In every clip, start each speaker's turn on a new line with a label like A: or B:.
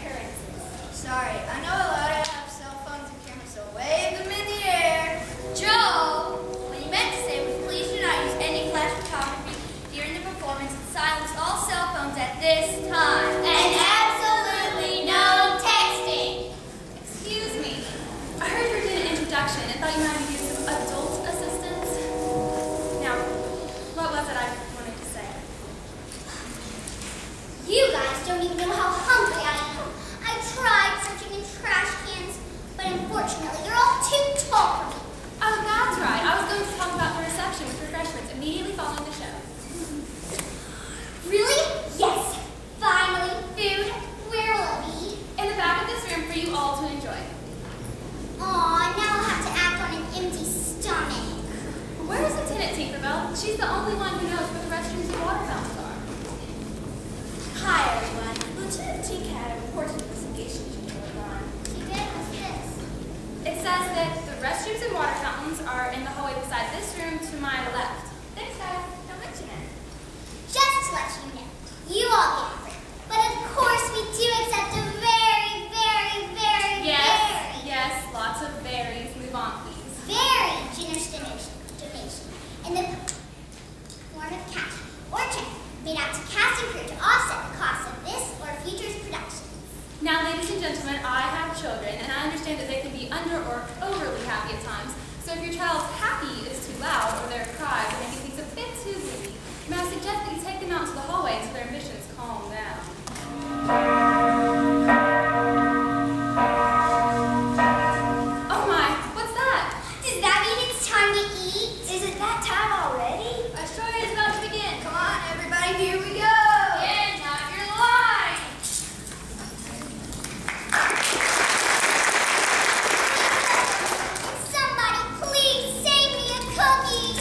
A: occurrences.
B: Sorry, I know a lot of have cell phones and cameras, so wave them in the air. Joe, what you meant to say was please do not use any flash photography during the performance and silence all cell phones at this time.
A: And absolutely no texting.
C: Excuse me. I heard you were doing an introduction and thought you might need some adult assistance. Now, what was it I wanted to say?
A: You guys don't even know how hungry I am. I tried searching in trash cans, but unfortunately they're all too tall for me.
C: Oh, that's right. I was going to talk about the reception with refreshments immediately following the show.
A: Really? Yes. Finally, food. Where will it be?
C: In the back of this room for you all to enjoy.
A: Aw, now I'll have to act on an empty stomach.
C: Where is Lieutenant Tinkerbell? She's the only one who knows where the restrooms and water fountains are.
B: Hi, everyone. Lieutenant Tink had a important investigation to do on.
A: She did? What's this?
C: It says that the restrooms and water fountains are in the hallway beside this room to my left.
B: Thanks, guys. Don't mention it.
A: Just to let you know, you all get free. But of course we do accept a very, very, very,
C: Yes, lots of berries. Move on, please.
A: very generous donation in the form of cash or check made out to cast and crew to offset the cost of this or future productions.
C: Now, ladies and gentlemen, I have children, and I understand that they can be under or overly happy at times. So if your child's happy is too loud or their cries are making things a bit too busy, may I suggest that you take them out to the hallway until their ambitions calm down. Oh my, what's that?
A: Does that mean it's time to eat?
B: Is it that time already? Our story is about to begin. Come on, everybody, here we go. And on your line.
A: Somebody please save me a cookie!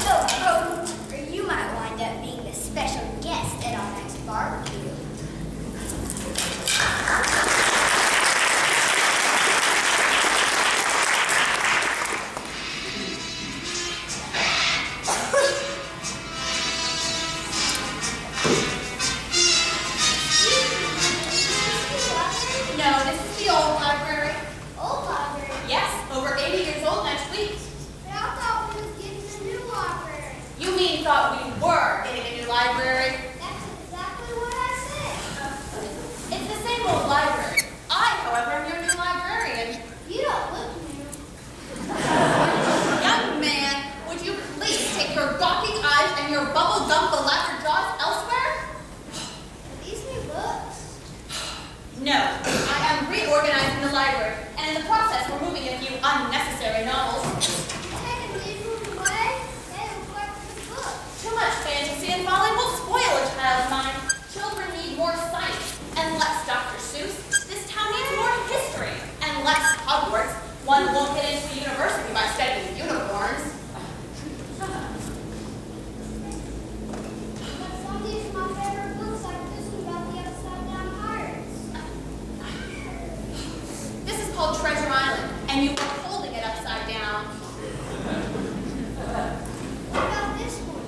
B: Oh, or you might wind up being the special guest at our next barbecue.
C: No, this is the old library.
A: Old library.
C: Yes, over 80 years old next week.
A: But I thought we was getting a new library.
C: You mean thought we were getting a new library?
A: That's exactly what I said.
C: It's the same old library. I, however, am your new librarian.
A: You don't look new.
C: Young man, would you please take your gawking eyes and your bubble gum laughter jaws elsewhere?
A: Are these new books?
C: No, I am reorganizing the library, and in the process, removing a few unnecessary novels.
A: Taking these rooms away? They look like the book.
C: Too much fantasy and folly will spoil a child's mind. Children need more science and less Dr. Seuss. This town needs more history and less Hogwarts. One won't get into university by studying unicorns.
A: But some of these are my favorite books, like this one about the upside down pirates.
C: This is called Treasure Island, and you are holding it upside down.
A: What about this one?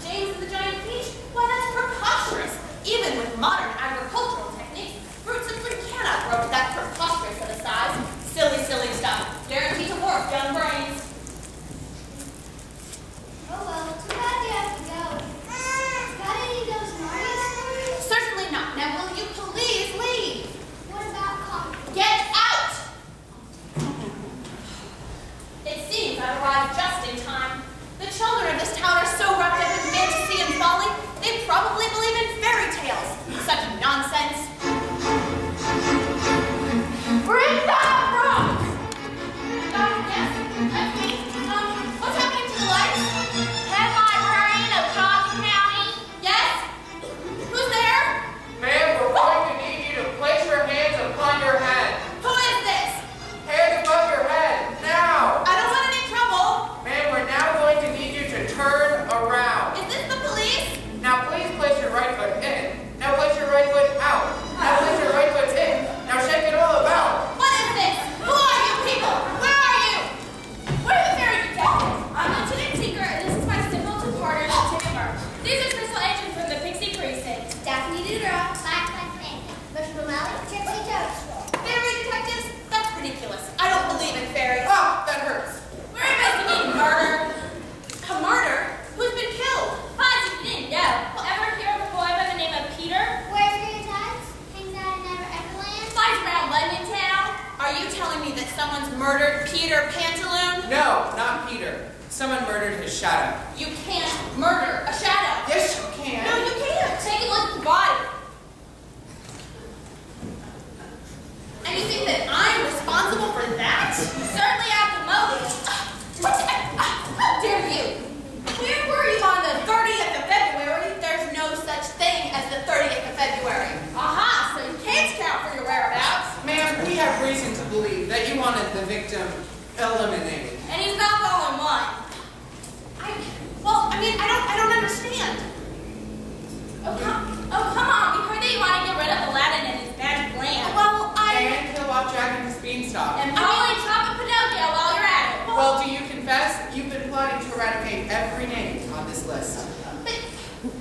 C: James and the Giant Peach? Why, that's preposterous. Even with modern agricultural techniques, fruit simply cannot grow to that preposterous of a size. Silly, silly stuff. Guaranteed to warp young brains.
A: Oh well, too bad you have to go. Got any of those Narnia stories?
C: Certainly not. Now, will you please leave?
A: What about comic books?
C: Get out! It seems I've arrived just in time. The children of this town are so wrapped up in fantasy and folly, they probably believe in fairy tales. Such
B: murdered Peter Pantaloon?
D: No, not Peter. Someone murdered his shadow.
B: You can't murder a shadow.
D: Yes, you can.
B: No, you can't. Take a look at the body. And you think that I'm responsible for that? You certainly have the motive. How dare you? Where were you on the 30th of February? There's no such thing as the 30th of February. Aha, so you can't count for your whereabouts.
D: Ma'am, we have reason to believe that you wanted the victim eliminated.
B: And he's not the only one. I don't understand. Oh, come on. We heard that you want to get rid of Aladdin and his magic lamp. Well,
D: And kill off Jack and his beanstalk.
B: And probably chop a Pinocchio while you're at it.
D: Well, do you confess you've been plotting to eradicate every name on this list?
B: But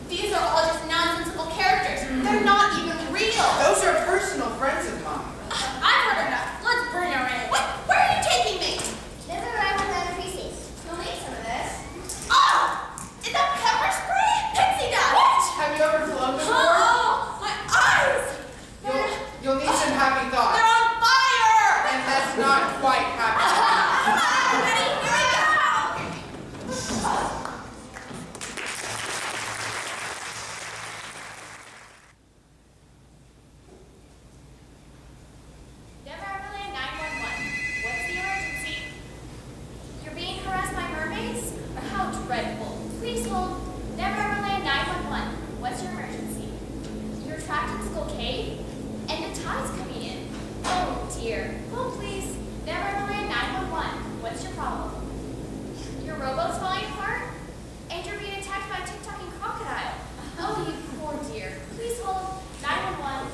B: these are all just nonsensical characters. They're not even real.
D: Those are personal friends of mine.
B: I've heard enough. Let's bring her in. What? Where are you taking me?
A: Never arrived without a feces.
B: You'll need some of this. Oh! Is that pepper spray? Pixie dust. What?
D: Have you ever flown before?
B: Oh, my eyes!
D: You'll need some happy thoughts.
B: They're on fire!
D: And that's not quite happy.
B: Come on, ready? Here we go!
C: Neverland 911. What's the emergency? You're being harassed by mermaids? How dreadful. Please hold. Neverland 911. What's your emergency? You're trapped in Skull Cave? And the tide's coming in. Oh dear. Hold please. Neverland 911. What's your problem? Your rowboat's falling apart? And you're being attacked by a tick-tocking crocodile. Oh, you poor dear. Please hold. 911.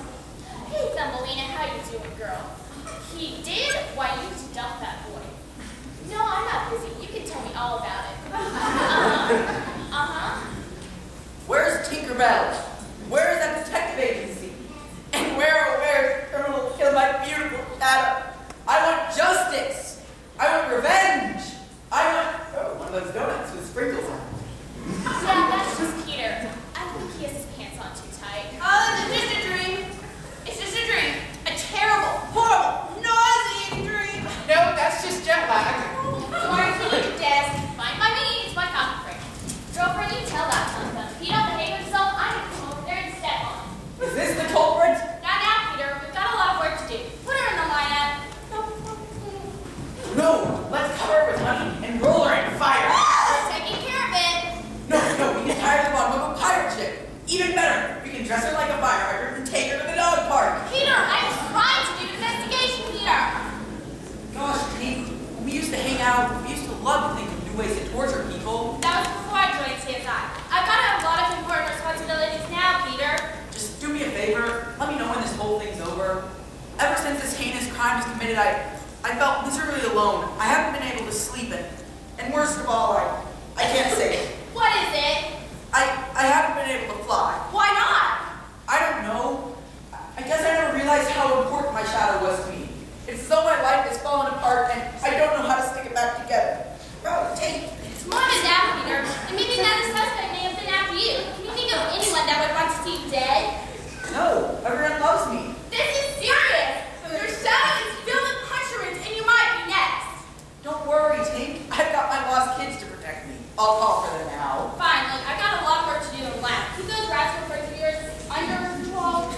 C: Hey, Thumbelina, how you doing, girl? He did? Why, you stuffed that boy. No, I'm not busy. You can tell me all about it. Uh-huh.
E: Where's Tinkerbell? Where is that detective agency? And where's criminal kill my beautiful shadow? I want justice. I want revenge. I want one of those donuts with sprinkles on it.
C: Yeah, that's just Peter. I think he has his pants on too tight.
B: Oh, it's just a dream. It's just a dream. A terrible, horrible, nauseating dream.
D: No, that's just jet lag.
B: Sorry, can you desk?
C: Fine by me, it's my coffee break. Girlfriend, you tell that son. If he don't behave himself, I'm going to come over there and step on him.
E: Is this the culprit?
C: Not now, Peter. We've got a lot of work to do. Put her in the lineup.
E: No, let's cover her with money and roll her in fire.
B: We're taking care of it.
E: No, we can hire the bottom of a pirate ship. Even better, we can dress her like a fire hydrant and take her to the dog park.
B: Peter, I'm trying to do an investigation here.
E: Gosh, Pete, we used to hang out. We used to love to think of new ways to torture people.
C: That was before I joined CSI. I've got a lot of important responsibilities now, Peter.
E: Just do me a favor. Let me know when this whole thing's over. Ever since this heinous crime was committed, I felt miserably alone. I haven't been able to sleep, and worst of all, I can't say it.
B: What is it?
E: I haven't been able to fly.
B: Why not?
E: I don't know. I guess I never realized how important my shadow was to me. It's as though my life has fallen apart, and I don't know how to stick it back together. Oh, take
C: It's more than that, Peter. And maybe another suspect may have been after you. Can you think of anyone that would want to see you dead?
E: No, everyone loves me.
B: This is serious. Your shadow is filled with punishments, and you might be next.
E: Don't worry, Tink. I've got my lost kids to protect me. I'll call for them now.
C: Fine, look, I've got a lot of work to do in the lab. Keep those rats referred to yours under control.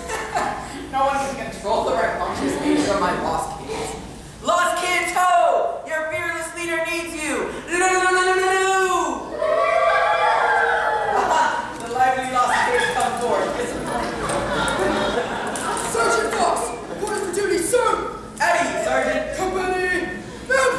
E: No one can control the rambunctious nature of my lost kids. Lost kids, ho! Your fearless leader needs you. The lively lost kids come forth.
F: Sergeant Fox, reporting for duty, sir!
E: Eddie, Sergeant.
F: Company, move!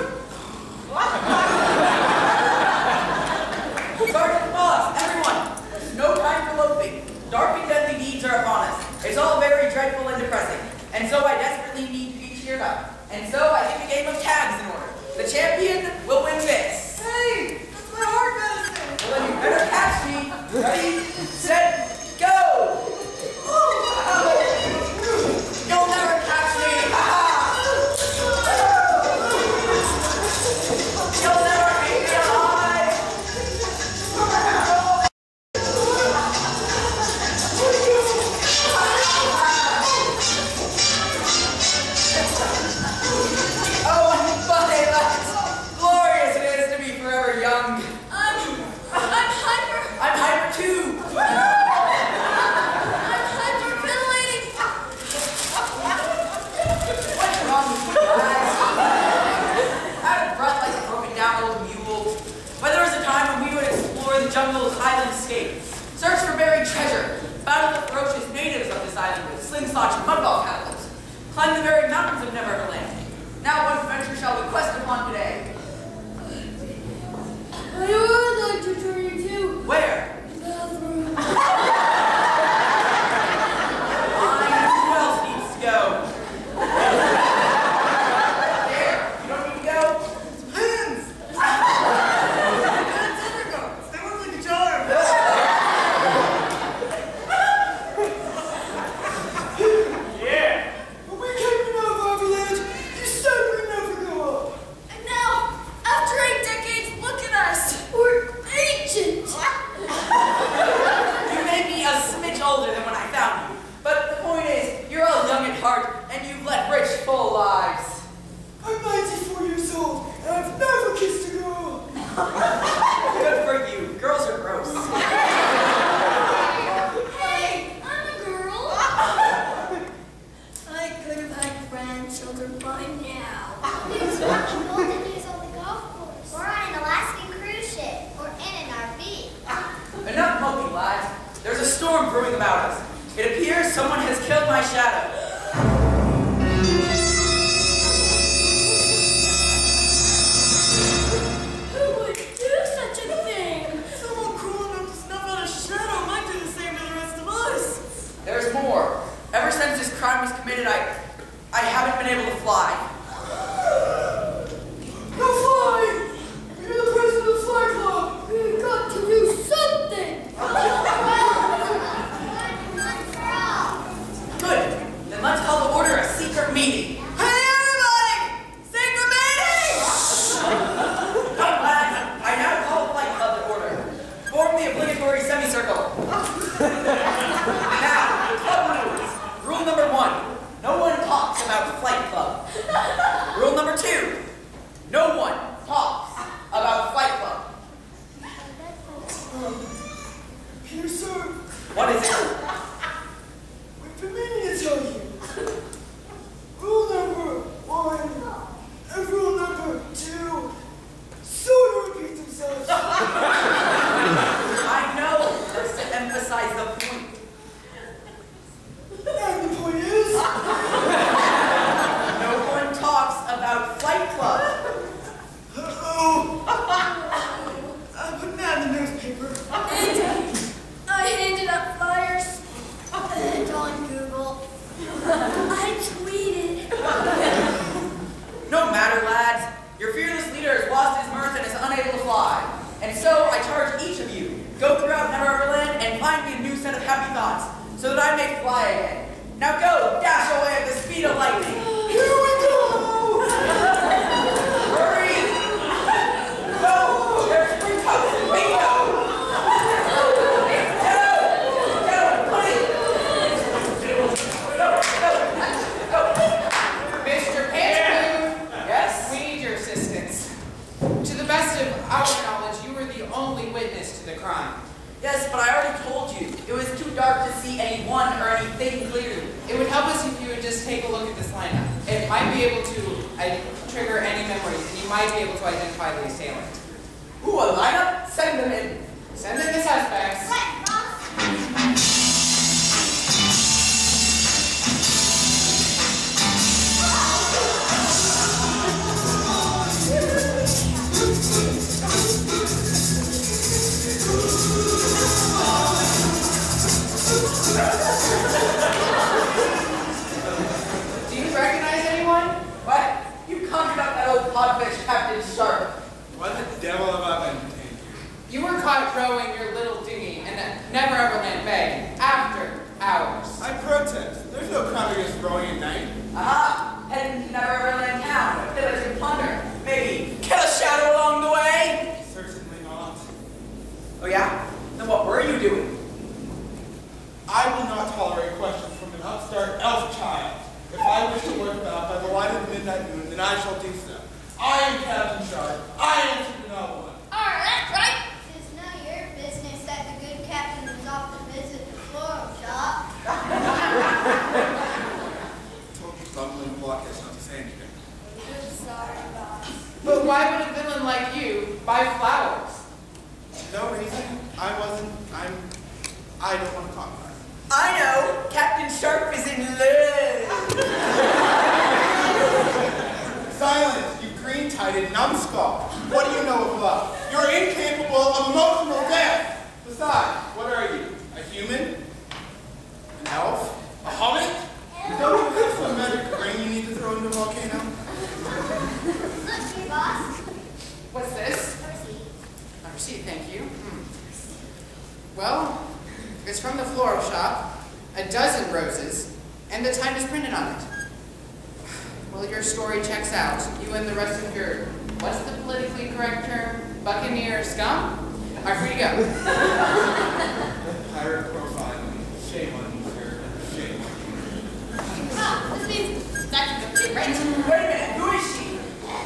E: Sergeant Fox, everyone, there's no time for loafing. Dark and deadly deeds are upon us. It's all very dreadful and depressing. And so I desperately need to be cheered up. And so I think a game of tags in order. The champion will win this.
F: Hey, that's my heart medicine!
E: Well, then you better catch me. Ready, set, go! You'll never catch me! You'll never make me alive! Oh, I'm slingshots and mud ball catapults, climb the very mountains of Neverland. Now what adventure shall we quest upon today?
B: I would like to turn you to
E: Where?
B: the bathroom.
E: Who else needs to go? There, you don't need to go?
F: Hands! Hands everywhere. They look like a charm.
D: Yeah.
F: When we came to Neverland, you said we'd never go up.
B: And now, after 8 decades, look at us. We're ancient.
E: You may be a smidge older than when I found you, but the point is, you're all young at heart, and you've led rich, full lives.
F: I'm 94 years old, and I've never kissed a girl.
E: Good for you. Girls are gross.
B: Hey, I'm a girl. I could have had grandchildren by now.
A: Who's watching golden news on the golf course? Or on an Alaskan cruise ship? Or in an RV?
E: Enough moping, lads. There's a storm brewing about us. It appears someone has killed my shadow.
B: Who would do such a thing?
F: Someone cruel enough to snuff out a shadow might do the same to the rest of us.
E: There's more. Ever since this crime was committed, I haven't been able to fly.
F: No fly! You're the president of the Fly Club.
B: We've got to do something.
E: Good. Then let's call to order a secret meeting.
F: Hey, everybody! Secret meeting!
E: Come, lads. I now call the Flight Club to order. Form the obligatory semicircle. Now, club rules. Rule number 1. No one talks about Flight Club. Rule number 2. No one talks about Flight Club.
F: Peter, sir,
E: What is it?
F: we've been meaning to tell you. Rule number 1 and rule number 2 sort of repeat themselves.
E: I know that's to emphasize the point.
F: And the point is,
E: No one talks about Flight Club.
F: I'm putting that in the newspaper.
B: And I handed out flyers. And on Google. I tweeted.
E: No matter, lads. Your fearless leader has lost his mirth and is unable to fly. And so I charge each of you, go throughout Neverland and find me a new set of happy thoughts, so that I may fly again. Now go, dash away at the speed of lightning.
F: Here we go!
E: Hurry! Go! There's free toast and bingo!
D: Mr. Pantaloon,
E: Yes?
D: we need your assistance. To the best of our knowledge, you were the only witness to the crime.
E: Yes, but I already told you. It was too dark to see anyone or anything clearly.
D: It would help us if you would just take a look at this lineup. It might be able to trigger any memories, and you might be able to identify the assailant.
E: Ooh, a lineup? Send them in.
D: Send in the suspects.
A: What, Ross?
D: Do you recognize anyone?
E: What? You conjured up that old podfish, Captain Sharp.
G: What the devil have I been detained here?
D: You were caught rowing your little dinghy in Neverland Bay after hours.
G: I protest. There's no crime against rowing at night.
E: Aha! Heading to Neverland town, pillage and plunder. Maybe kill a shadow along the way.
G: Certainly not.
E: Oh yeah? Then what were you doing?
G: I will not tolerate questions from an upstart elf child. If I wish to work about by the light of the midnight moon, then I shall do so. I am Captain Sharp. I answer to no one.
B: That's right.
A: It's none of your business that the good captain was off to visit the floral shop.
G: Told you bumbling blockheads not to say anything.
B: I'm sorry, boss.
D: But why would a villain like you buy flowers?
G: No reason. I don't want to talk about it.
E: I know! Captain Sharp is in
D: dozen roses, and the time is printed on it. Well, your story checks out. You and the rest of your, what's the politically correct term? Buccaneer scum? Are free to go.
G: Pirate profiling. Shame on you, sir. Shame on you.
B: Ah, this means that's right.
E: Wait a minute, who is she?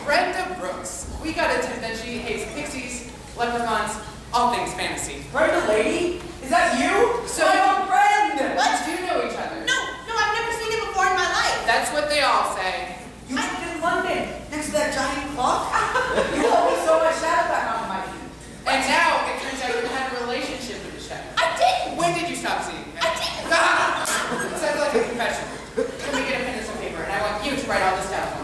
D: Brenda Brooks. We got a tip that she hates pixies, leprechauns, all things fantasy.
E: Brenda lady? Is that you?
D: So-
E: my old friend!
D: What? Do you know each other?
B: No, I've never seen him before in my life.
D: That's what they all say.
E: You lived in London, next to that giant clock? You always saw my shadow back on my feet.
D: And now it turns out you had a relationship with the shadow.
B: I didn't.
D: When did you stop seeing him?
B: I didn't.
D: Sounds like a confession. Let me get a pen and some paper, and I want you to write all this down for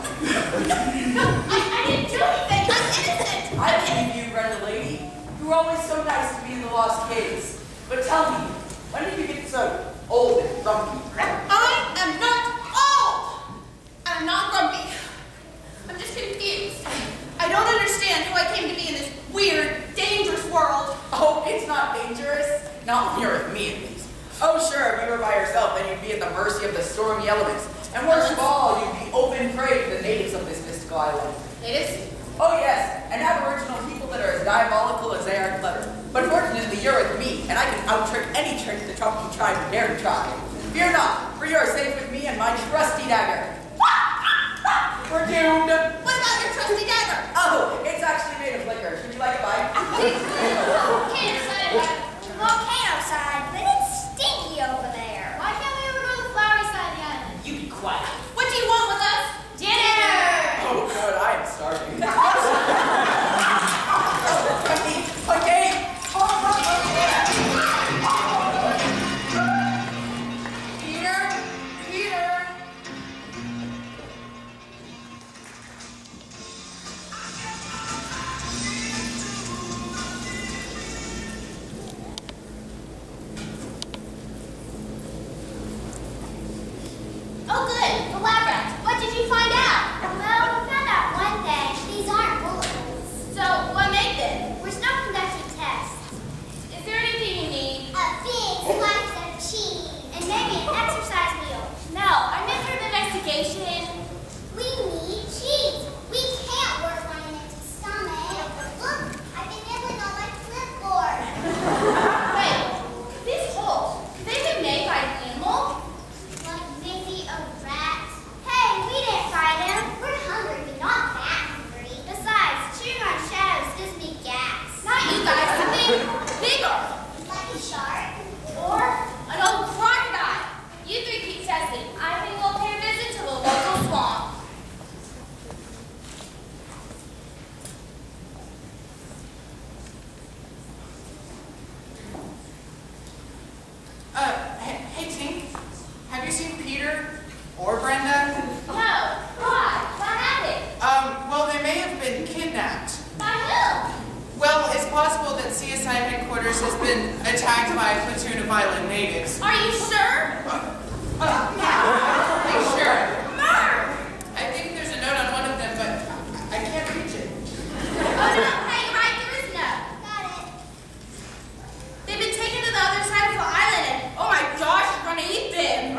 D: me.
B: No, I didn't do anything. I'm innocent.
E: I believe you, Brenda lady. You were always so nice to me in the Lost Caves. But tell me, when did you get so old and grumpy?
B: I am not old. I'm not grumpy. I'm just confused. I don't understand how I came to be in this weird, dangerous world.
E: Oh, it's not dangerous. Not when you're with me, at least. Oh, sure, if you were by yourself, then you'd be at the mercy of the stormy elements. And worst of all, you'd be open prey to the natives of this mystical island.
B: Natives?
E: Oh, yes, and aboriginal people that are as diabolical as they are clever. But fortunately, you're with me, and I can out-trick any trick the trumpy tribe would dare to try. Fear not, for you are safe with me and my trusty dagger. We're doomed.
B: What about your trusty dagger?
E: Oh, it's actually made of liquor. Would you like a bite?
A: Volcano side, but it's stinky over there.
C: Why can't we ever go to the flowery side of the island?
E: You be quiet.
B: What do you want with us?
C: Dinner!
E: Oh, good, I am starving. Okay. Peter?
A: Oh good, the lab rats. What did you find out? Well, we found out one thing. These aren't bullets.
B: So, what made them?
A: We're still conducting tests.
B: Is there anything you need?
A: A big slice of cheese. And maybe an exercise meal.
B: No, I meant for the investigation.
A: We need cheese. We can't work on an empty stomach. Look, I've been nibbling on my clipboard.
B: Wait, these holes, could they be made by an animal?
A: Like maybe a rat. Hey, we didn't find him. We're hungry, but not that hungry. Besides, chewing on shadows gives me gas.
B: Not you guys, something bigger.
A: Like a shark. Or
B: An old crocodile. You three keep testing. I think we'll pay a visit to the local swamp.
D: Hey, Tink, have you seen Peter or Brenda?
B: No, why? What happened?
D: Well, they may have been kidnapped.
B: By who?
D: Well, it's possible that CSI headquarters has been attacked by a platoon of island natives.
B: Are you sure?
D: Are you sure?
B: Mark!
D: I think there's a note on one of them, but I can't reach it.
B: Oh no, hey, right, there is no.
A: got it.
B: They've been taken to the other side of the island and, oh my gosh, you're gonna eat them.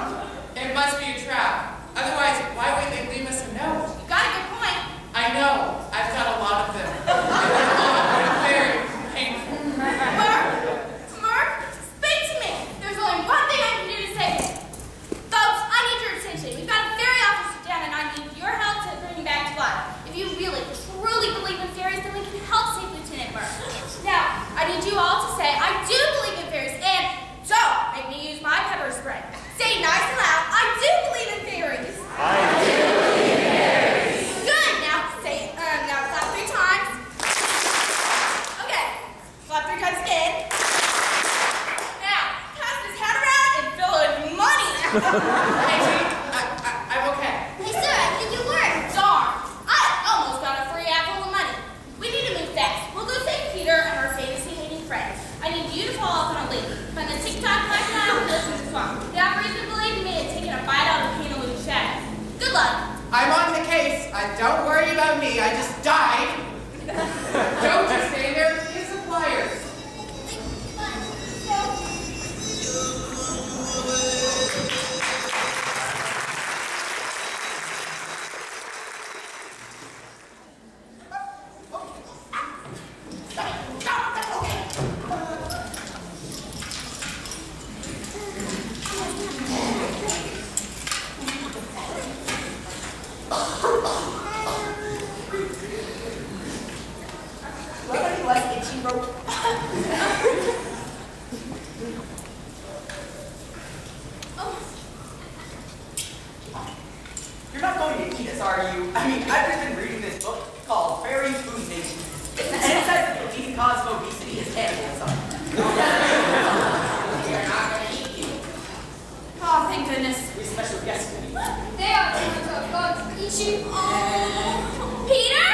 D: It must be a trap. Otherwise, why would they leave us a note?
B: You got a good point.
D: I know. I've got a lot of them. And they're all very painful.
B: Mark, speak to me. There's only one thing I can do to save him. Folks, I need your attention. We've got a fairy officer down and I need your help to bring him back to life. If you really, truly believe in fairies, then we can help save Lieutenant Burke. Now, I need you all to say, I do believe in fairies, and don't make me use my pepper spray. Say nice and loud, I do believe in fairies. Good, now say, now clap 3 times. Okay, clap 3 times again. Now, pass this hat around and fill it with money.
D: Hey, Tink, I'm okay.
A: Hey, sir, I think you were.
B: Darn, I almost got a free apple of money. We need to move fast. We'll go save Peter and our fantasy-hating friends. I need you to follow up on a lead. Find the TikTok lifestyle and listen to the song. The operator believed me and taken a bite out of the candle with a shadow. Good luck.
D: I'm on the case. Don't worry about me. I just died. Don't just stay there. Get suppliers.
A: But, so...
E: goodness are you? I mean, I've just been reading this book called Fairy Food Nation. And it says that the leading cause of obesity is cannibalism.
D: We're not going to eat you.
C: Oh, thank goodness.
E: We special guests.
B: They are going to eat you. Oh, Peter?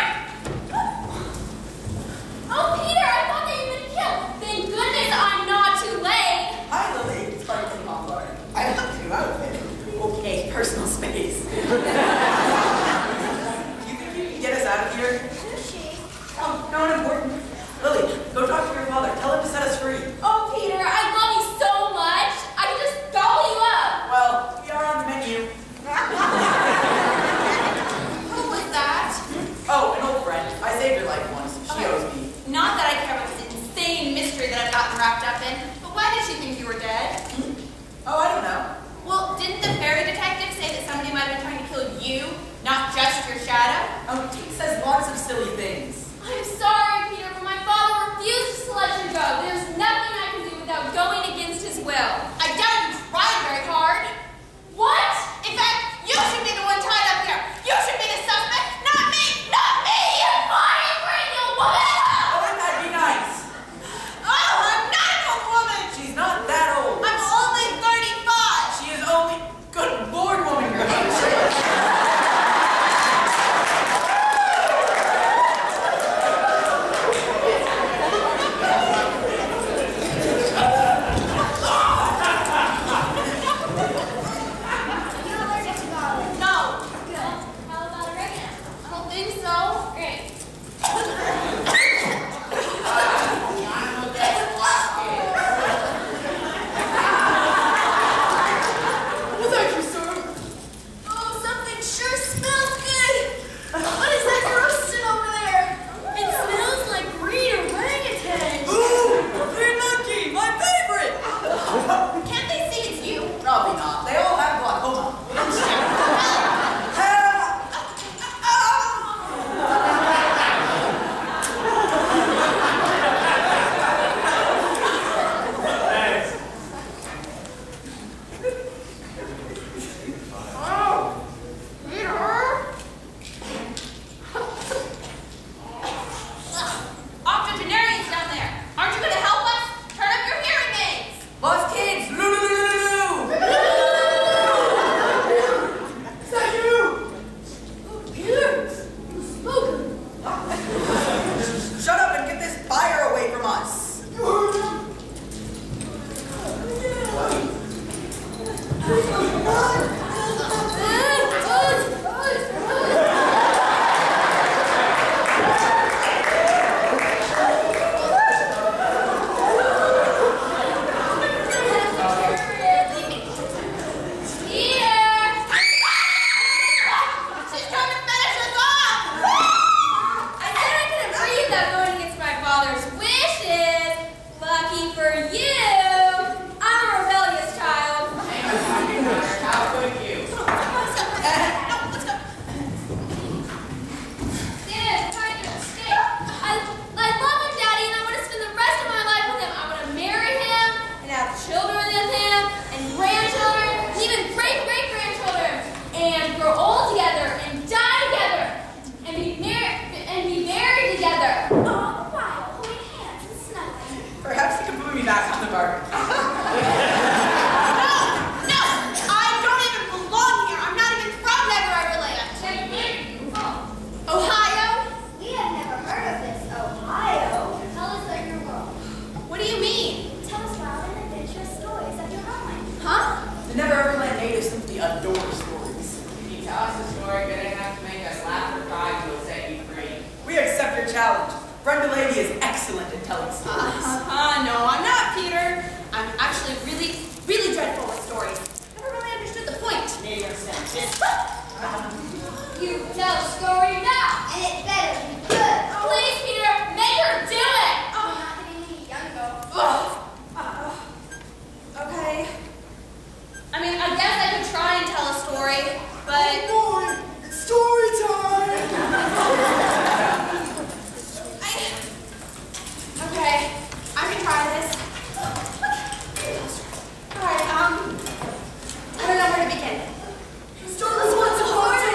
B: Oh, Peter, I thought that you'd been killed. Thank goodness I'm not too late.
E: Hi, Lily. It's probably coming off guard. I helped you out with it. Okay, personal space. Do you think you can get us out of here?
B: Who's she?
E: Oh, not important. Lily, go talk to your father. Tell him to set us free.
B: Oh, Peter, I love you so much. I can just gobble you up.
E: Well, we are on the menu.
B: Who was that?
E: Oh, an old friend. I saved her life once. She owes me.
C: Not that I care about this insane mystery that I've gotten wrapped up in, but why did she think you were dead?
E: Oh, I don't know.
C: Well, didn't the fairy detective say that somebody might have been trying to kill you, not just your shadow?
E: Oh, Tate says lots of silly things.
B: I'm sorry, Peter, but my father refuses to let you go. There's nothing I can do without going against his will.
C: I doubt you tried very hard.
B: What?
C: In fact, you should be the one tied up here. You should be the suspect, not me, not me!
B: Fire, you woman!
E: Oh, wouldn't that be nice?
C: Oh, I'm not an old woman!
E: She's not that old.
C: I'm only 35!
E: She is only... Good Lord, woman, you're ancient.
B: You're allergic to garlic.
C: No!
B: Good. How about oregano?
C: I don't think so.
B: Great.
F: Well, thank you, sir.
B: Oh, something sure smells good. What is that roasting over there? It smells like green orangutan.
E: Ooh, green monkey, my favorite.
C: Can't they see it's you?
E: Probably not. They all have glaucoma.
C: Octogenarians down there. Aren't you going to help us? Turn up your hearing aids.
E: Lost kids. Loo-loo-loo-loo-loo.
F: Is that you?
B: Peter, you spoke.
E: Shut up and get this fire away from us.
F: You heard him?
C: She's trying to finish us off.
B: I said I couldn't breathe that going against my father's wishes. Lucky for you, I'm a rebellious child.
D: How could you?
B: Dad, I'm trying to escape. I love him, Daddy, and I want to spend the rest of my life with him. I want to marry him and have children with him and grandchildren, and even great-great-grandchildren, and grow old together and die together and be married together. All the while holding hands and snuggling.
E: Perhaps you can put me back on the bar.
C: No! I don't even belong here. I'm not even from Neverland. Ohio?
A: We have never heard of this, Ohio. Tell us about your world.
C: What do you mean?
A: Tell us wild and adventurous stories of your homeland.
C: Huh?
E: The Neverland natives simply adore stories.
D: If you tell us a story good enough to make us laugh or cry, we'll set you free.
E: We accept your challenge. Brenda Lady is excellent at telling stories.
C: No, I'm not, Peter. I'm actually really dreadful with stories. Never really understood the point.
E: Made no sense.
B: You tell the story now.
A: And it better be good.
B: Please, Peter, make her do it.
A: We're not getting any younger.
C: Okay. I mean, I guess I could try and tell a story, but
F: Boy, it's story time.
C: okay, I can try this. All right, I don't know where to begin.
F: Stories once upon a time.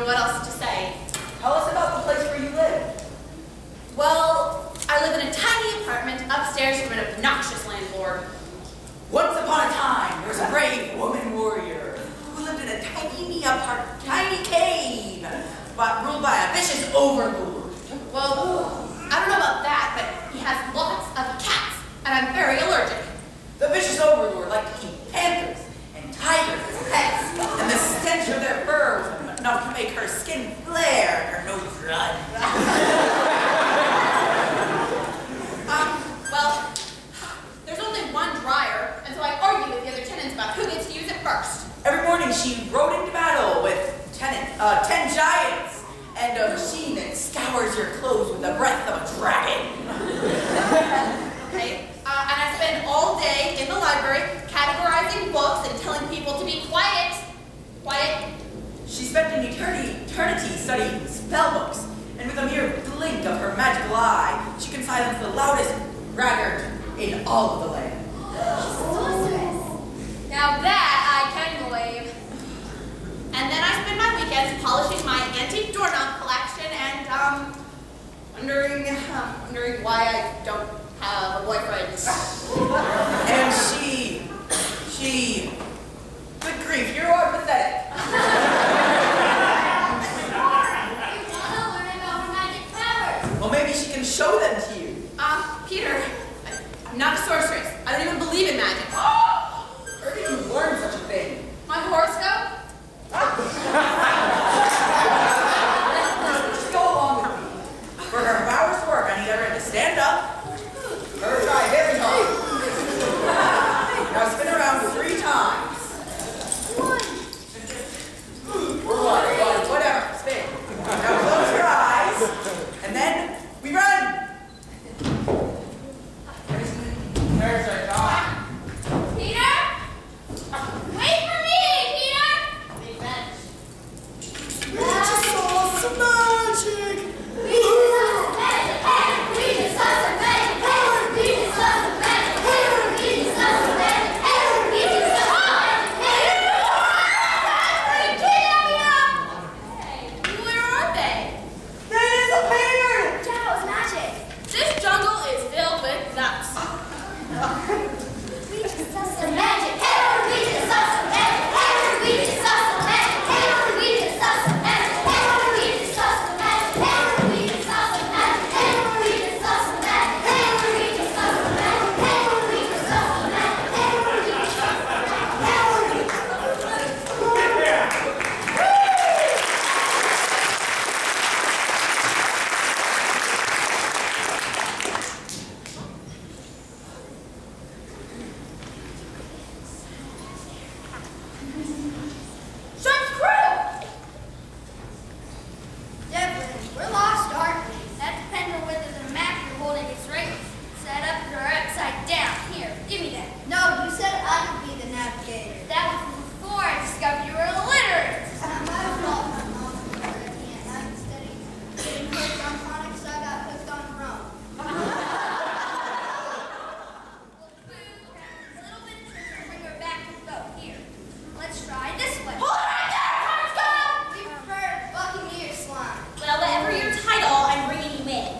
C: what else to say.
E: Tell us about the place where you live.
C: Well, I live in a tiny apartment upstairs from an obnoxious landlord.
E: Once upon a time, there was a brave woman warrior who lived in a tiny cave, but ruled by a vicious overlord.
C: Well, I don't know about that, but he has lots of cats, and I'm very allergic.
E: The vicious overlord liked to keep panthers and tigers as pets, and the stench of their fur was enough to make her skin flare and her nose run.
C: Well, there's only one dryer, and so I argue with the other tenants about who gets to use it first.
E: Every morning she rode into battle with 10 giants and a machine that scours your clothes with the breath of a dragon.
C: Okay, and I spend all day in the library categorizing books and telling people to be quiet. Quiet.
E: She spent an eternity studying spell books, and with a mere blink of her magical eye, she can silence the loudest braggart in all of the land.
A: Sorceress.
C: Now that I can believe. And then I spend my weekends polishing my antique doorknob collection and wondering why I don't have a boyfriend.
E: And she, good grief, you're all pathetic.
A: You want to learn about her magic powers.
E: Well, maybe she can show them to you.
C: Peter, I'm not a sorceress. I don't even believe in magic.
E: Where did you learn such a thing?
C: My horoscope?
E: Just go along with me. For her hours work, I need everyone to stand up. Her try very hard. Now spin around 3 times. One, whatever, spin. Now close your eyes, and then we run.
D: There's our dog.
B: Peter? Wait for me, Peter!
F: We just saw some magic.
A: We just saw some magic powers. We just saw some magic powers. We just saw some magic powers. We just saw some magic powers.
C: Hey, where are they?
E: They disappeared!
A: That was magic.
C: This jungle is filled with nuts.
A: We just saw some magic powers. We just saw some magic powers. We just saw some magic powers. We just saw some magic powers. We just saw some magic powers. We just saw some magic powers. We just saw some magic powers. We just saw some magic powers. We just saw some magic powers. We just saw some
B: Shut crew! Devlin, we're lost, aren't we? That depends on whether the map you're holding is right set up or upside down. Here, give me that. No, you said I could be the navigator. That was before I discovered you were illiterate. It's not my fault my mom was illiterate. I haven't studied getting hooked on phonics, so I got hooked on Rome. A little bit to bring her back to the boat. Here, let's try this way. Hold it right there! Time's gone! We prefer Buccaneer slime.
C: Well, whatever your title, I'm bringing you in.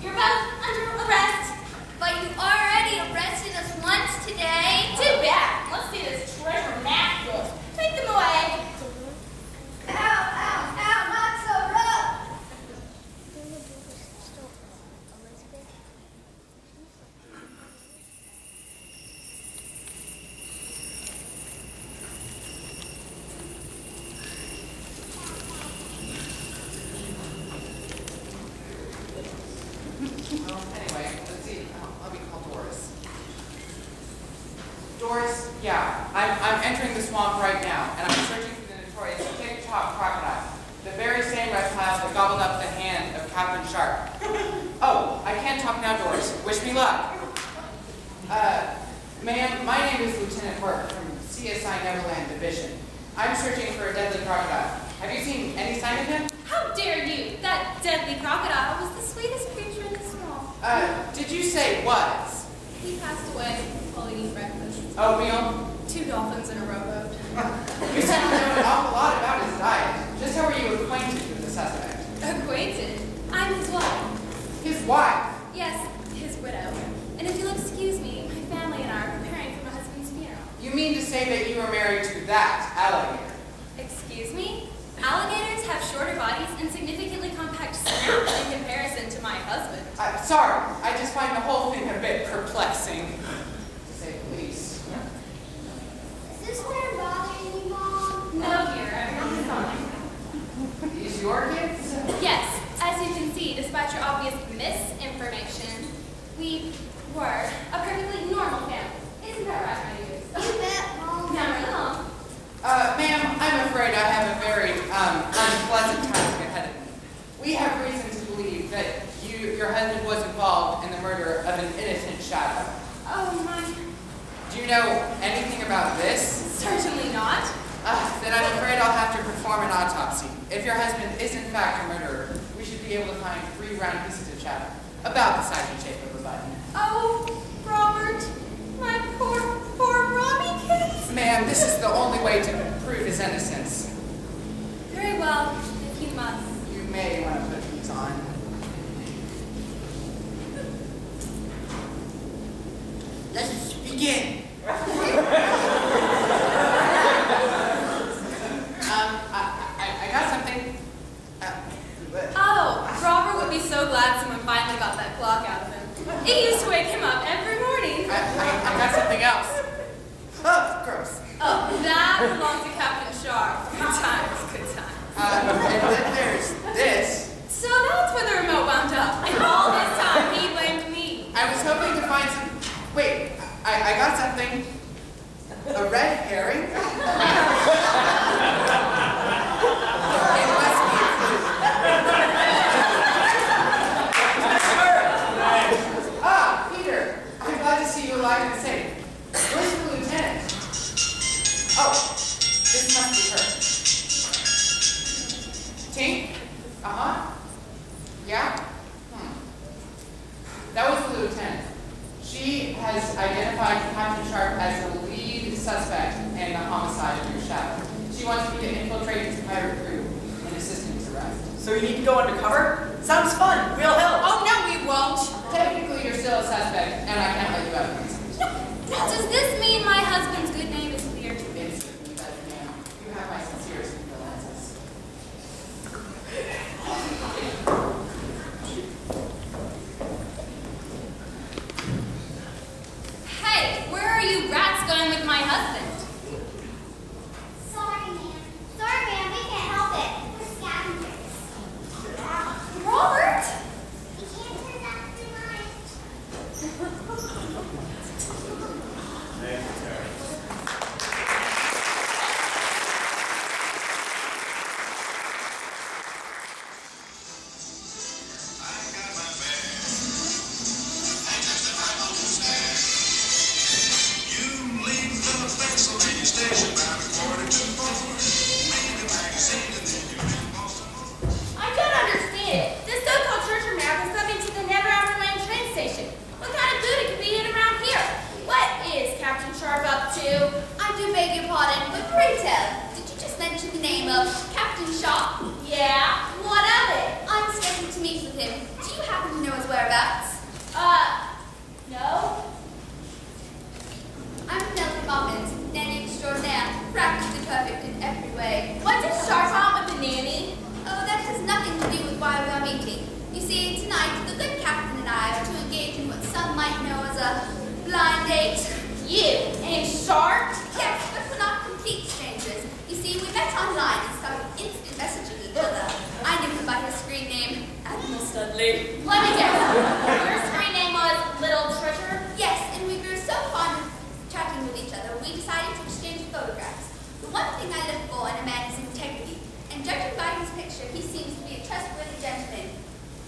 C: You're both under arrest.
B: But you already arrested us once today.
C: Too bad. Let's see this treasure map book. Take them away.
B: Ow, ow, ow, not so rough.
D: Anyway, let's see. Let me call Doris. Doris, yeah, I'm entering the swamp right now, and I'm searching for the notorious tick-tock crocodile, the very same reptile that gobbled up the hand of Captain Shark. Oh, I can't talk now, Doris. Wish me luck. Ma'am, my name is Lieutenant Burke from CSI Neverland Division. I'm searching for a deadly crocodile. Have you seen any sign of him?
C: How dare you? That deadly crocodile was the sweetest creature in the swamp.
D: Did you say was?
C: He passed away while eating breakfast.
D: Oatmeal?
C: 2 dolphins in a rowboat.
D: You seem to know an awful lot about his diet. Just how were you acquainted that alligator.
C: Excuse me? Alligators have shorter bodies and significantly compact snouts in comparison to my husband.
D: Sorry, I just find the whole thing a bit perplexing, to say the least.
A: Is this where bothering you, Mom?
C: No, dear, everything's fine.
D: These your kids?
C: Yes, as you can see, despite your obvious misinformation, we were a perfectly normal family. Isn't that right, my dears?
A: You bet, Mom.
C: Now, no.
D: Ma'am, I'm afraid I have a very unpleasant task ahead of me. We have reason to believe that your husband was involved in the murder of an innocent shadow.
C: Oh, my.
D: Do you know anything about this?
C: Certainly not.
D: Then I'm afraid I'll have to perform an autopsy. If your husband is in fact a murderer, we should be able to find 3 round pieces of shadow, about the size and shape of a button.
C: Oh, Robert, my poor Robbie kids.
D: Ma'am, this is the only way to prove his innocence.
C: Very well, if you must.
D: You may want to put these on. Let's begin. I got something.
C: Oh, Robert would be so glad someone finally got that clock out of him. It used to wake him up every morning.
D: I got something else. Oh, gross.
C: Oh, that belongs to Captain Sharp. Good times, good times.
D: And then there's this.
C: So that's where the remote wound up. And all this time, he blamed me.
D: I was hoping to find some. Wait, I got something. A red herring? It must be a clue. Peter, I'm glad to see you alive and safe. Where's the lieutenant? Oh, this must be her. Tink? Yeah? That was the lieutenant. She has identified Captain Sharp as the lead suspect in the homicide of your shadow. She wants me to infiltrate his pirate crew and assist in his arrest.
E: So you need to go undercover? Sounds fun. We'll help.
B: Oh, no, we won't.
D: Technically, you're still a suspect, and I can't let you out of prison.
C: Does this mean my husband's good name is clear?
D: It certainly does, ma'am. You have my sincerest condolences.
C: Hey, where are you rats going with my husband?
A: Sorry, ma'am. Sorry, ma'am. We can't help it. We're scavengers.
C: Robert!
A: We can't turn that too
B: I don't understand it. This so-called church of America is coming to the Neverland train station. What kind of booty could be in around here? What is Captain Sharp up to?
H: I do beg your pardon, but pray tell, did you just mention the name of Captain Sharp?
B: Yeah, what of it?
H: I'm scheduled to meet with him. Do you happen to know his whereabouts?
B: No.
H: I'm Penelope Muffins, nanny extraordinaire, practically perfect in every way.
B: What does Sharp want with the nanny?
H: Oh, that has nothing to do with why we are meeting. You see, tonight, the good captain and I are to engage in what some might know as a blind date.
B: You and Sharp?
H: Yes, but we're not complete strangers. You see, we met online and started instant messaging each other. I knew him by his screen name, Admiral Studley.
B: Let me guess. Your screen name was Little Treasure?
H: Yes, and we grew so fond of chatting with each other, we decided to exchange photographs. The one thing I look for in a man is integrity, and judging by his picture, he seems to be a trustworthy gentleman.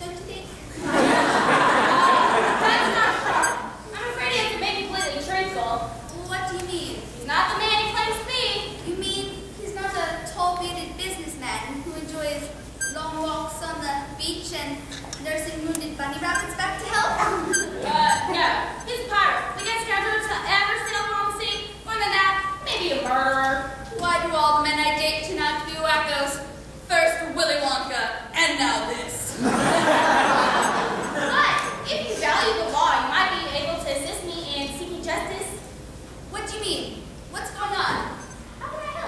H: Don't you think?
B: That's not Sharp. I'm afraid he has to make completely truthful.
H: What do you mean?
B: He's not the man he claims to be.
H: You mean he's not a tall-bearded businessman who enjoys long walks on the beach and nursing wounded bunny rabbits back to health?
B: No. He's a pirate. Biggest scoundrel to ever sail on the sea. More than that, maybe a murderer.
H: Why do all the men I date turn out to be wackos? First Willy Wonka, and now this.
B: But if you value the law, you might be able to assist me in seeking justice.
H: What do you mean? What's going on? How can I help?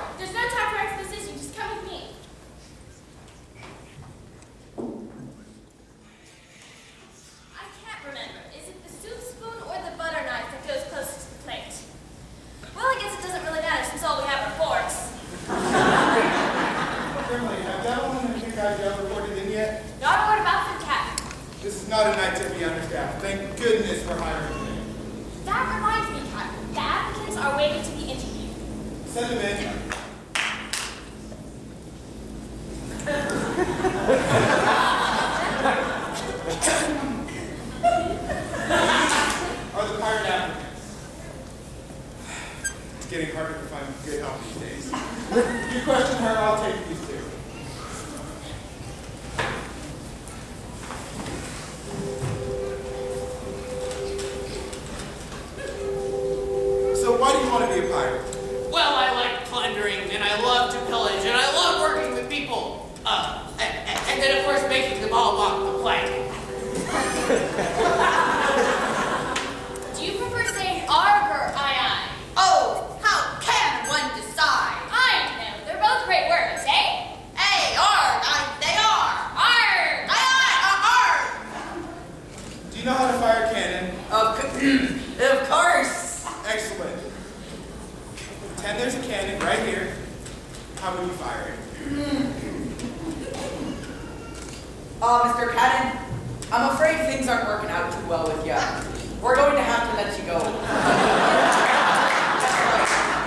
G: guys yet reported in yet?
C: Not word about the cat.
G: This is not a night to be understaffed. Thank goodness we're hiring today.
C: That reminds me, Captain. The applicants are waiting to be interviewed.
G: Send them in. Are the pirate applicants? It's getting harder to find good help these days. You question her, I'll take these two. So why do you want to be a pirate?
I: Well, I like plundering, and I love to pillage, and I love working with people. And then, of course, making them all walk the plank.
B: Do you prefer saying arg or aye?
H: Oh, how can one decide?
B: I know. They're both great words, eh?
H: Hey, arg, they are.
B: Arg!
H: Aye,
G: Do you know how to fire a cannon?
E: Of course.
G: Excellent. Pretend there's a cannon right here. How would you fire it?
E: Mr. Cannon, I'm afraid things aren't working out too well with you. We're going to have to let you go.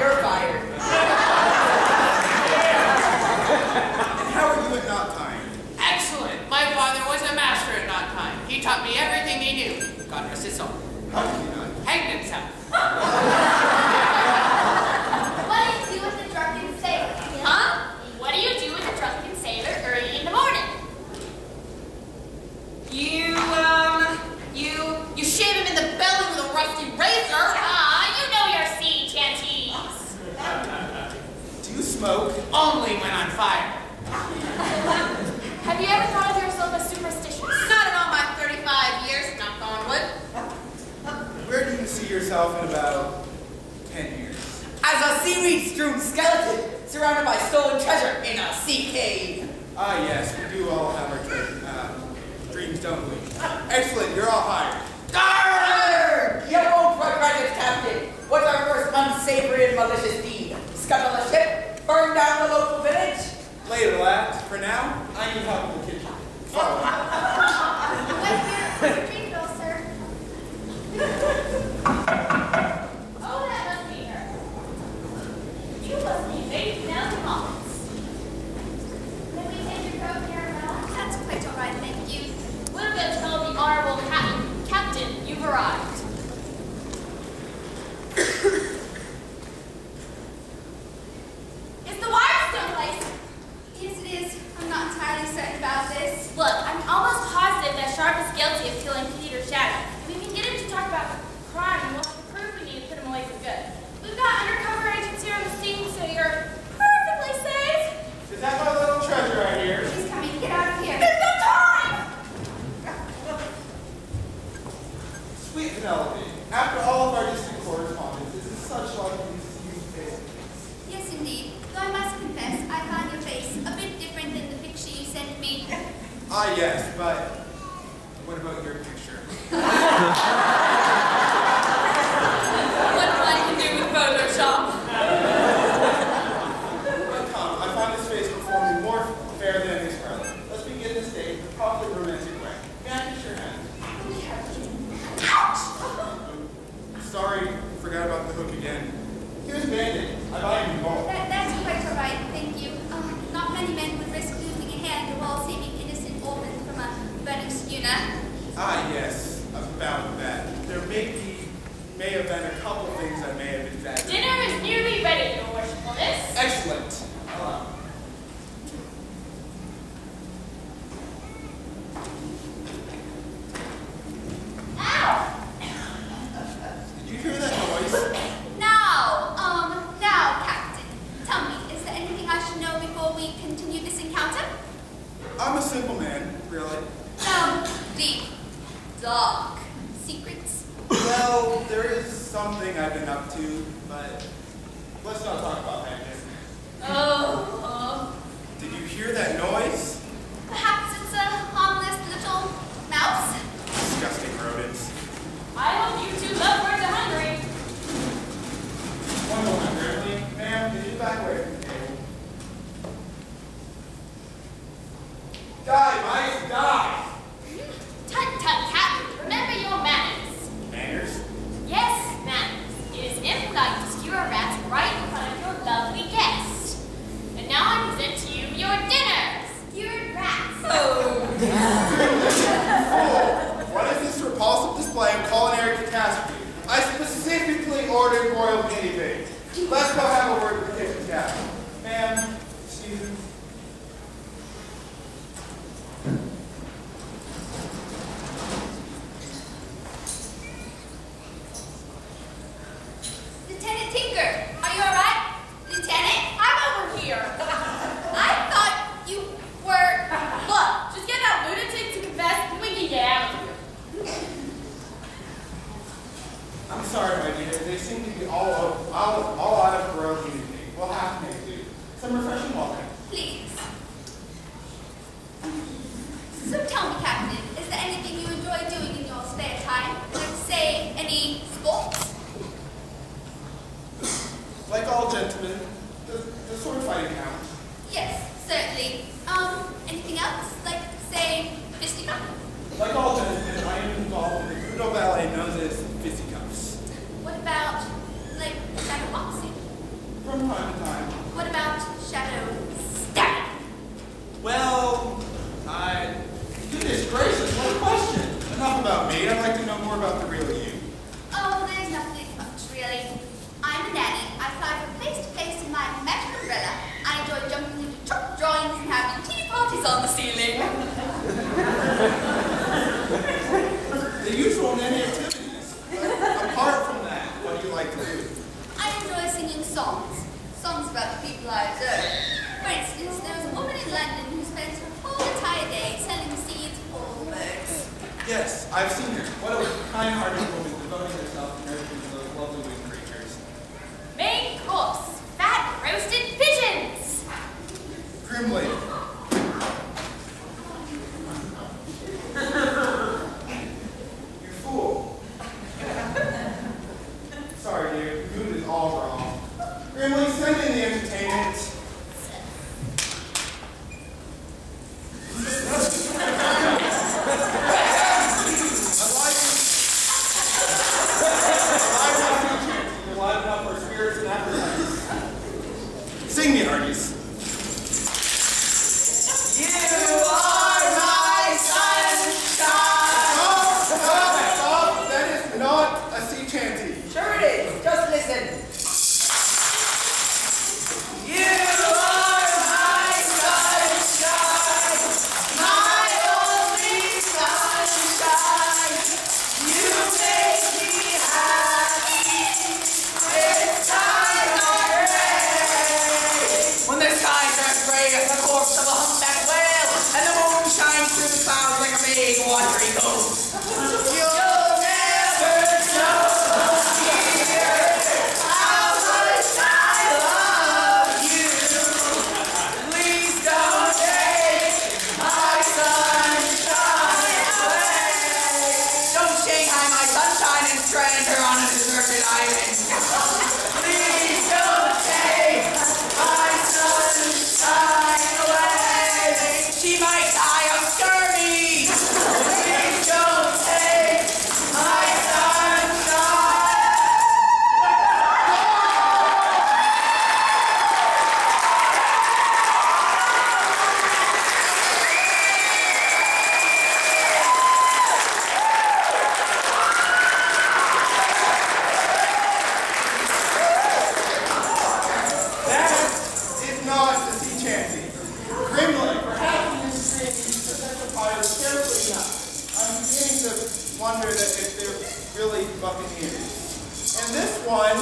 E: You're fired.
G: And how are you at knot tying?
I: Excellent. My father was a master at knot tying. He taught me everything he knew. God rest his soul.
G: How did you not?
I: Hanged himself.
B: What do you do with a drunken sailor? Huh? What do you do with a drunken sailor early in the morning?
H: You shave him in the belly with a rusty razor.
B: You know your sea chanties.
G: Do you smoke?
I: Only when on fire.
B: Have you ever thought of yourself as superstitious?
H: Not in all my 35 years, knock on wood.
G: Where do you see yourself in about 10 years?
E: As a seaweed-strewn skeleton surrounded by stolen treasure in a sea cave.
G: Ah, yes, we do all have our dreams, don't we? Excellent, you're all hired.
E: Arrgh! You won't regret it, Captain. What's our first unsavory and malicious deed? Scuttle a ship? Burn down the local village?
G: Later, lads. For now, I need help in the kitchen. Follow me.
B: Where's your drink bill, sir? Oh, that must be her. You must be Lady Nelson Hollins. May we take your coat, Caramel?
H: That's quite all right, thank you.
B: We'll go tell the Honorable Captain you've arrived.
H: Is the wire still placed? Yes, it is. I'm not entirely certain about this.
B: Look, I'm almost positive that Sharp is guilty of killing Peter Shadow. If we can get him to talk about crime, we'll have to prove we need to put him away for good. We've got undercover agents here on the scene, so you're perfectly safe.
G: Is that my little treasure right here?
H: He's coming. Get out of here.
B: There's no time!
G: Sweet Penelope, after all of our distant correspondence, this is such luck to see you face.
H: Yes, indeed. Though I must confess, I find your face a bit different than the picture you sent me.
G: Ah, yes, but what about your picture?
H: What one can do with Photoshop?
G: Well, come, I find this face before me more fair than any scarlet. Let's begin this date in a properly romantic way. May I kiss your hand? Sorry, forgot about the hook again. Here's a bandit. I buy you both.
H: That's quite all right, thank you. Not many men would risk losing a hand while saving innocent orphans from a burning schooner.
G: Ah, yes, about that. There may have been a couple things I may have exaggerated.
B: Dinner is nearly ready, Your Worshipfulness.
G: Excellent. Hello.
B: Ow!
G: Did you hear that noise?
H: Now, Captain, tell me, is there anything I should know before we continue this encounter?
G: I'm a simple man, really.
H: No, deep, dark secrets.
G: Well, there is something I've been up to, but let's not talk about that just now.
B: Oh.
G: Did you hear that noise?
H: Perhaps it's a harmless little mouse?
G: Disgusting rodents.
B: I hope you two lovebirds are hungry.
G: One moment, Grimly. Ma'am, did you back away from the table? Let's go have a word with the kitchen captain. Ma'am, Stephen.
H: Lieutenant Tinker, are you all right? Lieutenant, I'm over here. I thought you were...
C: Look, just get that lunatic to confess and we can get out of here.
G: I'm sorry, my dear. They seem to be all out of growth unity. We'll have to make do. Some refreshing water.
H: Please. So tell me, Captain, is there anything you enjoy doing in your spare time? Like, say, any sports?
G: Like all gentlemen, the sword fighting count.
H: Yes, certainly. Anything else? Like, say, fisticuffs?
G: Like all gentlemen, I am involved in the Kudo Ballet known as fisticuffs.
H: What about, like, shadow boxing?
G: From time to time.
H: What about shadow stabbing?
G: Well, goodness gracious, what a question. Enough about me. I'd like to know more about the real you.
H: Oh, there's nothing much, really. I'm a nanny. I fly from place to place in my magic umbrella. I enjoy jumping into truck drawings and having tea parties on the ceiling.
G: The usual nanny activities. Apart from that, what do you like to do?
H: I enjoy singing songs. Songs about the people I observe. For instance, there was a woman in London who spends her whole entire day selling seeds for all the birds.
G: Yes, I've seen her. What a kind-hearted woman devoting herself to nurturing those lovely winged creatures.
C: Main course, fat roasted pigeons.
G: Grimly. You fool. Sorry, dear. Your mood is all wrong. Grimly, send in the entertainment. Sing me, Arties.
E: You are my sunshine.
G: Stop! That is not a sea chanty.
E: Sure it is. Just listen. You are my sunshine, my only sunshine. You make me happy. It's time or rain. When the skies are gray as the corpse of a humpback whale, and the moon shines through the clouds like a big watery ghost. You'll never know how much I love you. Please don't take my sunshine away. Don't Shanghai my sunshine and strand her on a deserted island. Please don't take my sunshine away. She might die of scurvy. Please don't take my sunshine.
G: That is not a sea chanty. Grimly, perhaps in this dream you present the pirates carefully enough. I'm beginning to wonder that if they're really buccaneers. And this one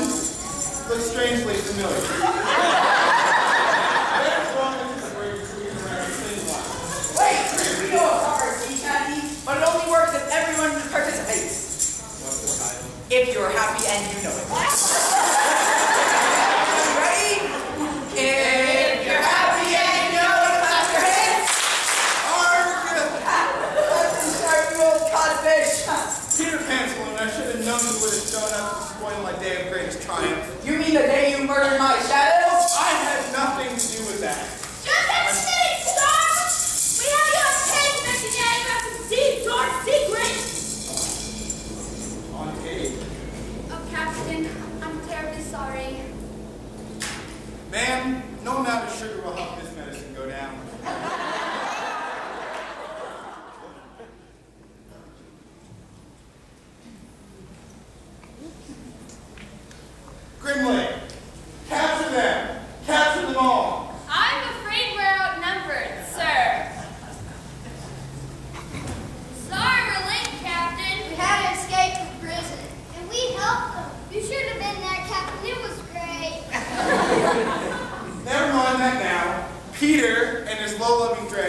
G: looks strangely familiar. What's wrong with this where you're moving around the same line?
E: Wait, we know a proper sea chanty, but it only works if everyone participates.
G: What's the title?
E: If you're happy and you know it. Ready? If you're happy and you know it, clap your hands. That's a sharp old codfish.
G: Peter Pantaloon, I should have known you would have shown up to spoil my day of greatest triumph.
E: You mean the day you murdered my shadow?
G: I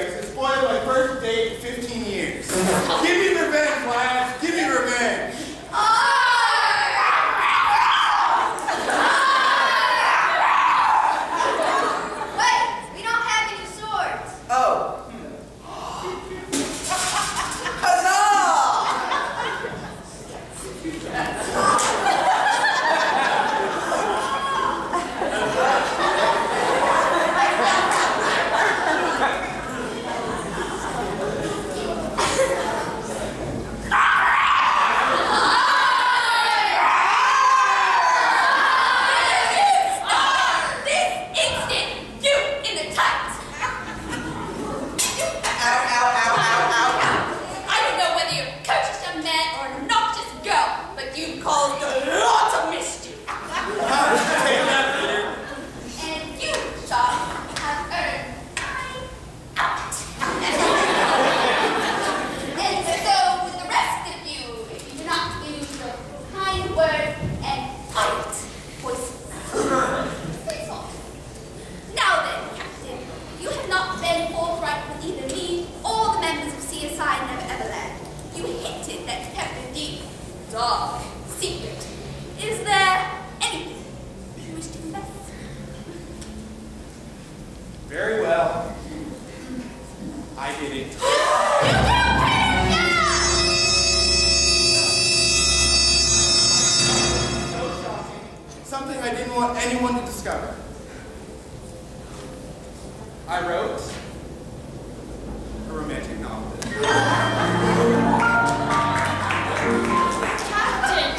G: race has spoiled my first date in 15 years. Give me revenge, lads. Give me revenge.
H: Wait, we don't have any swords.
E: Oh.
H: CSI Neverland. You hinted that you kept a deep, dark secret. Is there anything you wish to confess?
G: Very well. I did it. So shocking. Something I didn't want anyone to discover. I wrote a romantic novel.
C: Captain,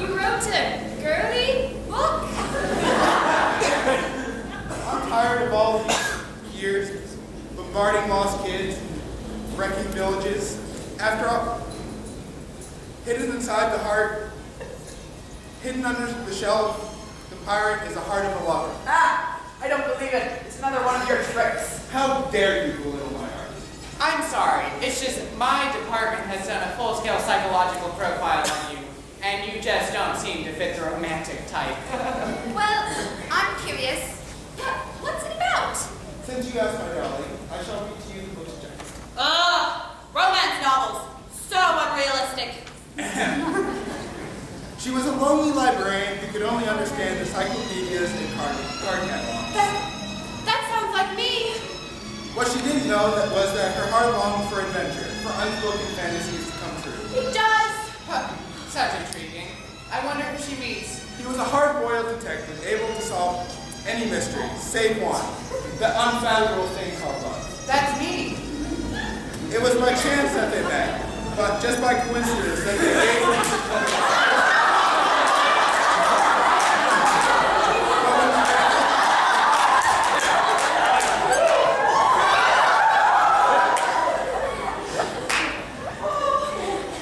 C: you wrote a girly book?
G: I'm tired of all these years bombarding lost kids, wrecking villages. After all, hidden inside the heart, hidden under the shell of the pirate is the heart of a lover.
E: Ah! I don't believe it. It's another one of your tricks.
G: How dare you belittle my art?
D: I'm sorry. It's just my department has done a full-scale psychological profile on you, and you just don't seem to fit the romantic type.
H: Well, I'm curious. What's it about?
G: Since you asked, my darling, I shall read to you the book's text.
B: Romance novels. So unrealistic.
G: She was a lonely librarian who could only understand encyclopedias and card catalogs.
B: That sounds like me.
G: What she didn't know was that her heart longed for adventure, for unspoken fantasies to come true.
B: It does.
D: Huh, such intriguing. I wonder who she meets.
G: He was a hard-boiled detective, able to solve any mystery, save one, the unfathomable thing called love.
D: That's me.
G: It was by chance that they met, but just by coincidence that they gave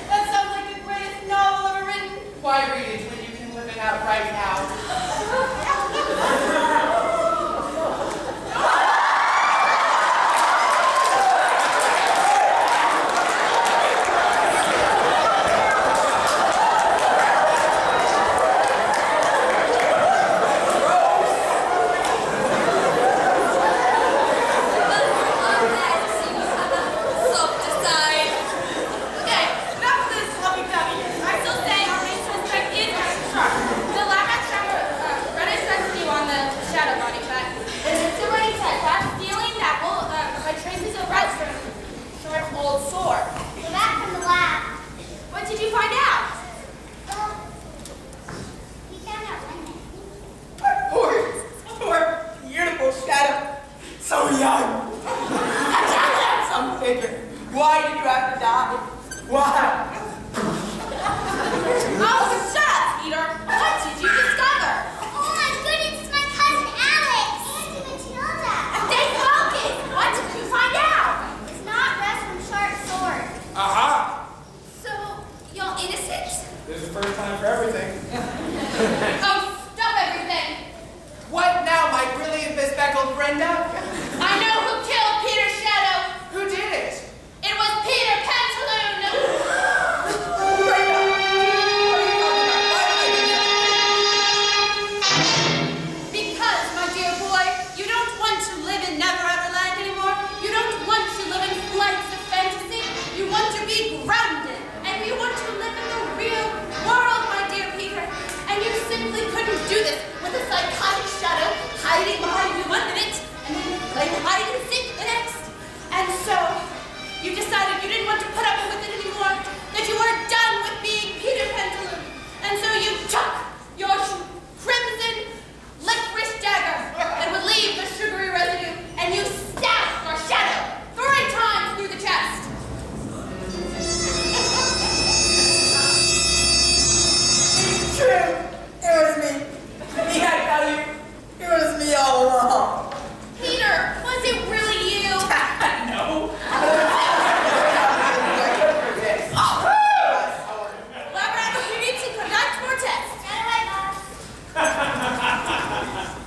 B: That sounds like the greatest novel ever written.
D: Why read it when you can live it out right now?
B: decided you didn't want to put up with it anymore, that you were done with being Peter Pantaloon. And so you took your crimson licorice dagger that would leave the sugary residue, and you stabbed your shadow 3 times through the chest.
E: It's true. It was me. Me, I tell you. It was me all along.
B: Peter, was it really you?
E: No.
B: Labyrinth, you need to conduct more tests.
A: Got it right, Bob.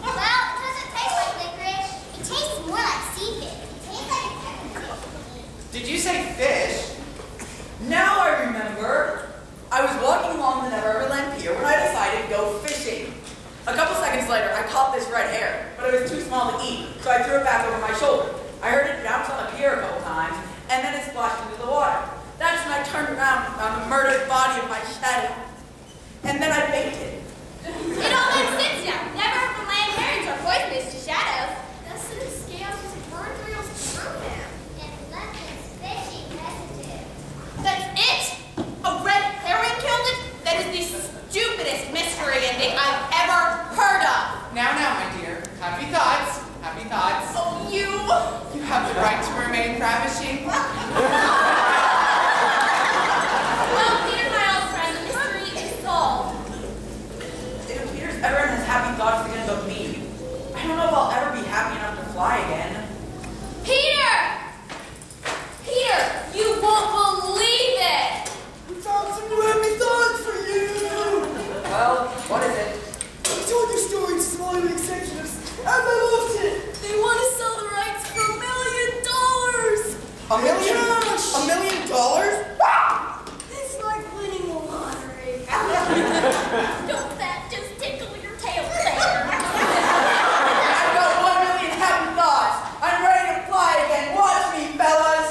A: Well, it doesn't taste like licorice. It tastes more like seafood. It tastes like a pepper.
D: Did you say fish?
E: Now I remember. I was walking along the Neverland Pier when I decided to go fishing. A couple seconds later, I caught this red hair, but it was too small to eat, so I threw it back over my shoulder. I heard it bounce on the pier a couple times, and then it splashed into the water. That's when I turned around and found the murdered body of my shadow. And then I fainted.
B: It all makes sense now. Never heard from land herons or poisonous to shadows.
H: That's the scales was a bird reel's program.
A: And left its fishing residue.
B: That's it? A red herring killed it? That is the stupidest mystery ending I've ever heard of.
D: Now, my dear. Happy thoughts. Happy thoughts.
B: Oh, you?
D: You have the right to remain ravishing.
B: Well, Peter, my old friend, the mystery is solved.
E: If Peter's ever in his happy thoughts again about me, I don't know if I'll ever be happy enough to fly again.
B: Peter! Peter, you won't believe it!
F: We found some new happy thoughts for you.
E: Well, what is it?
F: I told your story to some Hollywood executives, and they loved it.
B: They want to sell the rights for $1 million!
E: $1 million?
F: Gosh.
E: $1 million?
B: It's like winning the lottery. Don't that just tickle your tail there?
E: I've got 1 million happy thoughts. I'm ready to fly again. Watch me, fellas.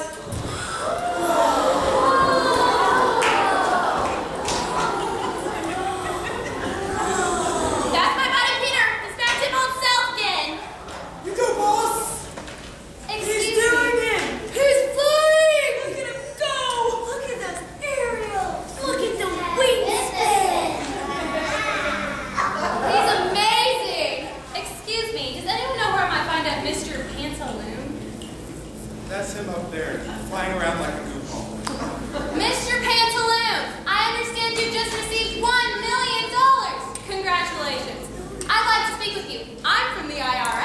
B: That's my buddy Peter. He's back to his old self again.
F: You go, boss.
B: Excuse
F: He's doing
B: me.
F: it.
B: He's flying! Look at him go! Look at those aerials! Look at the wingspan! He's amazing! Excuse me, does anyone know where I might find out Mr. Pantaloon?
G: That's him up there, flying around like a goofball.
B: Mr. Pantaloon, I understand you just received $1 million. Congratulations. I'd like to speak with you. I'm from the IRS.